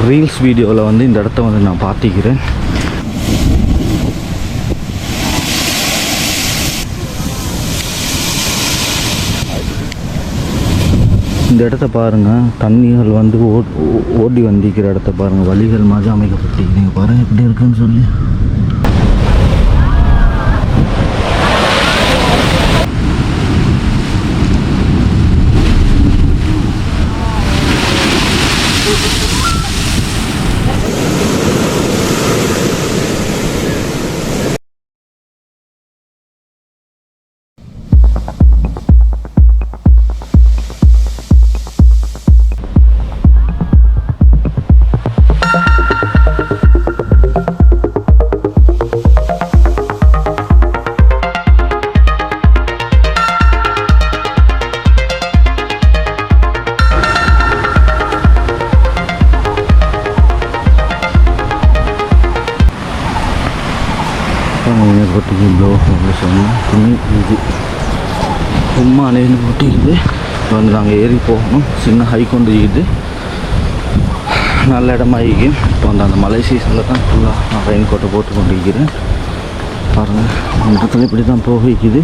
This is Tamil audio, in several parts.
ரீல்ஸ் வீடியோவில் வந்து இந்த இடத்த வந்து நான் பார்த்திக்கிறேன். இந்த இடத்த பாருங்கள், தண்ணிகள் வந்து ஓடி வந்திக்கிற இடத்த பாருங்கள், வழிகள் மாதிரி அமைக்கப்பட்டிருக்கீங்க பாருங்கள் எப்படி இருக்குன்னு சொல்லி. blow hole சொன்னால் இது ஹும்மானேன்னு போட்டிக்குது. இப்போ வந்து நாங்கள் ஏறி போகணும். சின்ன ஹைக் கொண்டு இது நல்ல இடமாகி இப்போ வந்து அந்த மலை சீசனில் தான் ஃபுல்லாக நான் ரெயின் கோட்டை போட்டு கொண்டு இருக்கிறேன். பாருங்கள் இந்த இடத்துல இப்படி தான் போகிக்குது.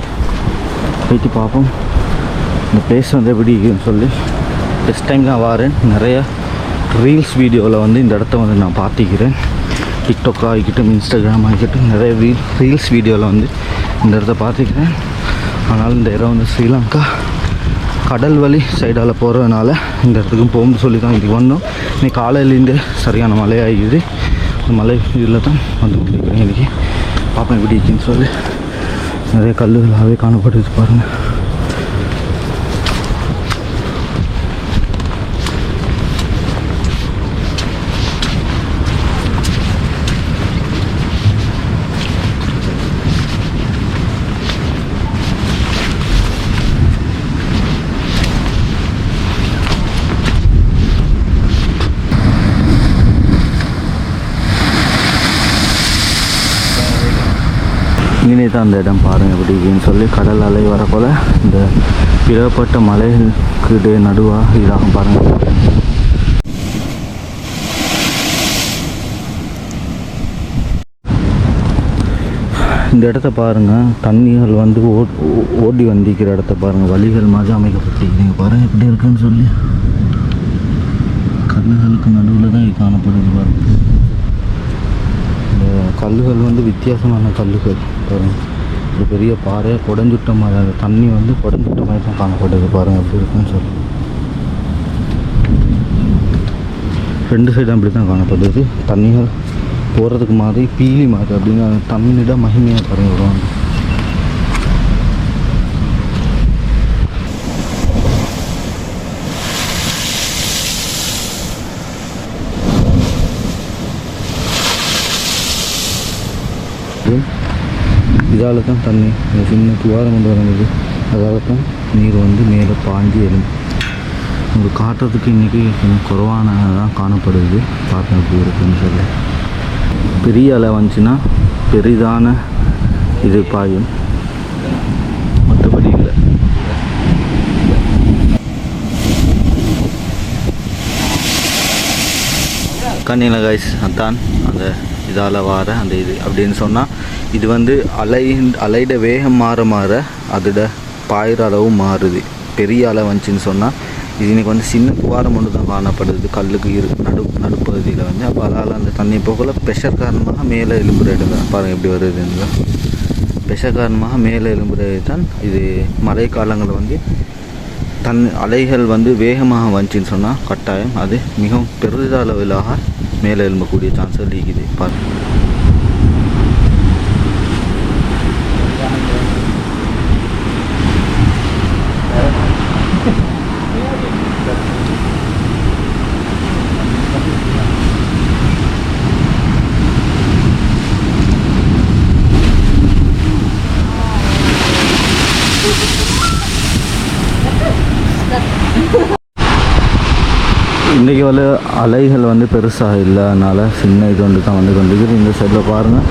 போயிட்டு பார்ப்போம் இந்த பிளேஸ் வந்து எப்படி இருக்குதுன்னு சொல்லி. ஃபஸ்ட் டைம் தான் வரேன். நிறையா ரீல்ஸ் வீடியோவில் வந்து இந்த இடத்த வந்து நான் பார்த்திக்கிறேன். டிக்டாக் ஆகிக்கிட்டும் இன்ஸ்டாகிராம் ஆகிக்கிட்டும் நிறைய ரீல்ஸ் வீடியோவில் வந்து இந்த இடத்த பார்த்துக்கிறேன். ஆனால் இந்த இடம் வந்து ஸ்ரீலங்கா கடல் வழி சைடால் போகிறதுனால இந்த இடத்துக்கும் போகும்னு சொல்லி தான் இது வந்தோம். இன்றைக்கி காலையிலேருந்து சரியான மழையாகிடுது. இந்த மலை இதில் தான் வந்து கொண்டிருக்கிறேன். இன்றைக்கி பார்ப்பேன் எப்படி இருக்குன்னு சொல்லி. நிறைய கல்லுகளாகவே காணப்படுது பாருங்கள். இங்கே தான் அந்த இடம் பாருங்கள் எப்படி இருக்குன்னு சொல்லி. கடல் அலை வர போல் இந்த பிளவுப்பட்ட மலைகளுக்கு நடுவாக இதாகும் பாருங்கள். இந்த இடத்த பாருங்கள், தண்ணிகள் வந்து ஓடி வந்திக்கிற இடத்த பாருங்கள், வழிகள் மாதிரி அமைக்கப்பட்டிருக்கீங்க பாருங்கள் எப்படி இருக்குன்னு சொல்லி. கல்லுகளுக்கு நடுவில் தான் இது காணப்படுது பாருங்கள். இந்த கல்லுகள் வந்து வித்தியாசமான கல்லுகள் பாருங்கள். ஒரு பெரிய பாறையாக குடஞ்சுட்ட மாதிரி, அந்த தண்ணி வந்து குடஞ்சுட்ட மாதிரி தான் காணப்படுது பாருங்கள் எப்படி இருக்குன்னு சொல்லி. ரெண்டு சைடும் அப்படி தான் காணப்படுது. தண்ணிகள் போகிறதுக்கு மாதிரி பீலி மாதிரி அப்படின்னு அந்த தண்ணியிட மகிமையாக பாருங்கள் விடுவாங்க. இதால் தான் தண்ணி சின்ன துவாரம் கொண்டு வரங்குது. அதால் தான் நீர் வந்து மேலே பாஞ்சி எழும். உங்களுக்கு காட்டுறதுக்கு இன்றைக்கி கொஞ்சம் குறைவான தான் காணப்படுது. பார்க்க எப்படி இருக்குன்னு சொல்லி. பெரிய அலை வந்துச்சுன்னா பெரிதான இது பாயும், மற்றபடி இல்லை. கண்ணியில் கைஸ் அதான் அந்த இதால் வார அந்த இது அப்படின்னு சொன்னால், இது வந்து அலைட வேகம் மாற அதோட பாயிற அளவும் மாறுது. பெரிய அலை வந்துச்சுன்னு சொன்னால் இது இன்றைக்கி வந்து சின்ன துவாரம் ஒன்று தான் காணப்படுது கல்லுக்கு நடுப்பகுதியில் வந்து. அப்போ அதால் அந்த தண்ணி போகல ப்ரெஷர் காரணமாக மேலே எலும்புற இடம் தான் பாருங்கள் எப்படி வருதுன்னு. ப்ரெஷர் காரணமாக மேலே எலும்புறது தான் இது. மழை காலங்களில் வந்து அலைகள் வந்து வேகமாக வந்துச்சின்னு சொன்னால் கட்டாயம் அது மிகவும் பெரிதளவிலாக மேலே எழும்பக்கூடிய சான்ஸ்கள் இருக்குது பாருங்கள். இன்றைக்கி வந்து அலைகள் வந்து பெருசாக இல்லை, அதனால் சின்ன இது ஒன்று தான் வந்து கொண்டிருக்குது. இந்த சைடில் பாருங்கள்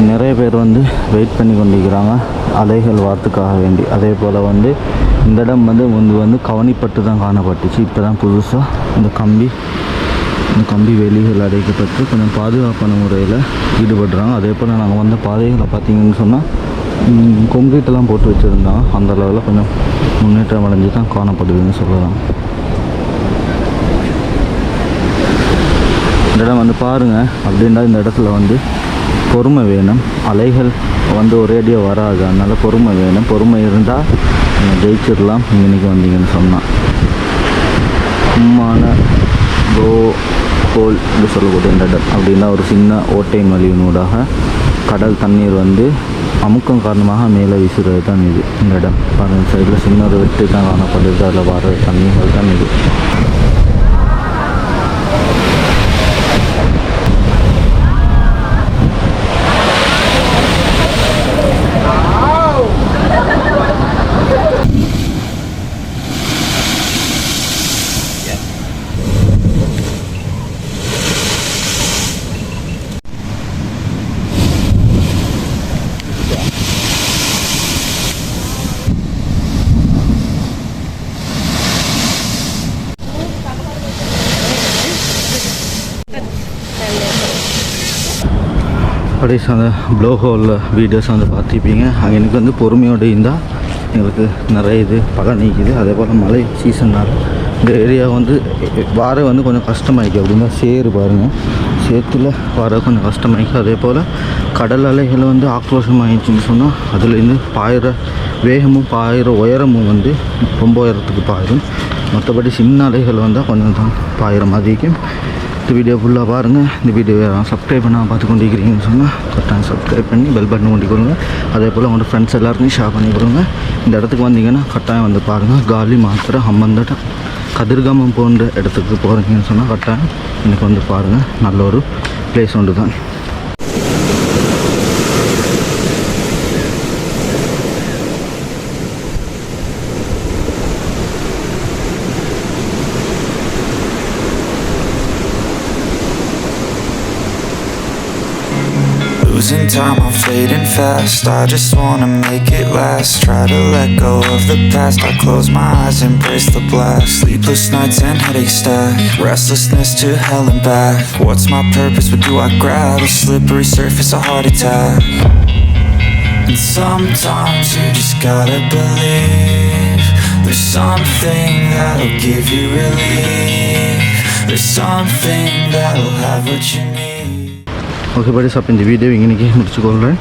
நிறைய பேர் வந்து வெயிட் பண்ணி கொண்டிருக்கிறாங்க அலைகள் வார்த்துக்காக வேண்டி. அதே போல் வந்து இந்த இடம் வந்து முன்பு வந்து கவனிப்பட்டு தான் காணப்பட்டுச்சு. இப்போ தான் புதுசாக இந்த கம்பி இந்த கம்பி வேலிகள் அடைக்கப்பட்டு கொஞ்சம் பாதுகாப்பான முறையில் ஈடுபடுறாங்க. அதே போல் நாங்கள் வந்த பாதைகளை பார்த்திங்கன்னு சொன்னால் கொங்கிரீட்டெல்லாம் போட்டு வச்சுருந்தோம். அந்த அளவில் கொஞ்சம் முன்னேற்றம் அடைஞ்சு தான் காணப்படுதுன்னு சொல்லலாம். இந்த இடம் வந்து பாருங்கள், அப்படின்னா இந்த இடத்துல வந்து பொறுமை வேணும். அலைகள் வந்து ஒரேடியாக வராது, அதனால் பொறுமை வேணும். பொறுமை இருந்தால் நீங்கள் ஜெயிச்சிடலாம். இன்றைக்கி வந்தீங்கன்னு சொன்னால் ஹும்மானா ப்ளோ ஹோல் என்று சொல்லக்கூடிய இந்த இடம் அப்படின்னா ஒரு சின்ன ஓட்டை மலிவினூடாக கடல் தண்ணீர் வந்து அமுக்கம் காரணமாக மேலே வீசுகிறது தான் இது. இந்த இடம் பாருங்கள், சைடில் சின்ன ஒரு வெட்டு தான் காணப்படுது, அதில் வர தண்ணீர்கள் தான் இது. அப்படியே அந்த ப்ளோ ஹோலில் வீடியோஸ் வந்து பார்த்துப்பீங்க. அங்கே எனக்கு வந்து பொறுமையோடு இருந்தால் எங்களுக்கு நிறைய இது பகல் நீக்குது. அதே போல் மழை சீசன்னால் இந்த ஏரியா வந்து வார வந்து கொஞ்சம் கஷ்டமாயிருக்கு. அப்படின்னா சேறு பாருங்கள், சேத்துல வர கொஞ்சம் கஷ்டமாயிருக்கு. அதே போல் கடல் அலைகள் வந்து ஆக்ரோஷமாகிடுச்சின்னு சொன்னால் அதுலேருந்து பாயிற வேகமும் பாயிற உயரமும் வந்து ரொம்ப உயரத்துக்கு பாயிரும். மற்றபடி சின்ன அலைகள் வந்தால் கொஞ்சம் தான் பாயிற மாதிரிக்கும். இந்த வீடியோ ஃபுல்லாக பாருங்கள். இந்த வீடியோ சப்ஸ்கிரைப் பண்ணால் பார்த்து கொண்டிருக்கிறீங்கன்னு சொன்னால் கரெக்டாக சப்ஸ்கிரைப் பண்ணி பெல் பட்டன் கொண்டு கொடுங்க. அதே போல் உங்களோட ஃப்ரெண்ட்ஸ் எல்லாருக்கும் ஷேர் பண்ணி கொடுங்க. இந்த இடத்துக்கு வந்தீங்கன்னா கட்டாயம் வந்து பாருங்கள். காலி மாத்திரை ஹம்மந்தட்ட கதிர்காமம் போன்ற இடத்துக்கு போகிறீங்கன்னு சொன்னால் கட்டாயம் எனக்கு வந்து பாருங்கள். நல்ல ஒரு பிளேஸ் ஒன்று தான். Losing time, I'm fading fast. I just wanna make it last. Try to let go of the past. I close my eyes, embrace the blast. Sleepless nights and headaches stack. Restlessness to hell and back. What's my purpose? What do I grab? A slippery surface, a heart attack. And sometimes you just gotta believe there's something that'll give you relief. There's something that'll have what you need. Okay buddies, அப்போ இந்த வீடியோ இன்றைக்கி முடிச்சுக்கொள்கிறேன்.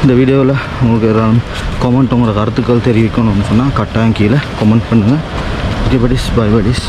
இந்த வீடியோவில் உங்களுக்கு ஏதாவது கமெண்ட், உங்களோட கருத்துக்கள் தெரிவிக்கணும்னு சொன்னால் கட்டாயம் கீழே கமெண்ட் பண்ணுங்கள். ஓகே படிஸ், பாய் படிஸ்.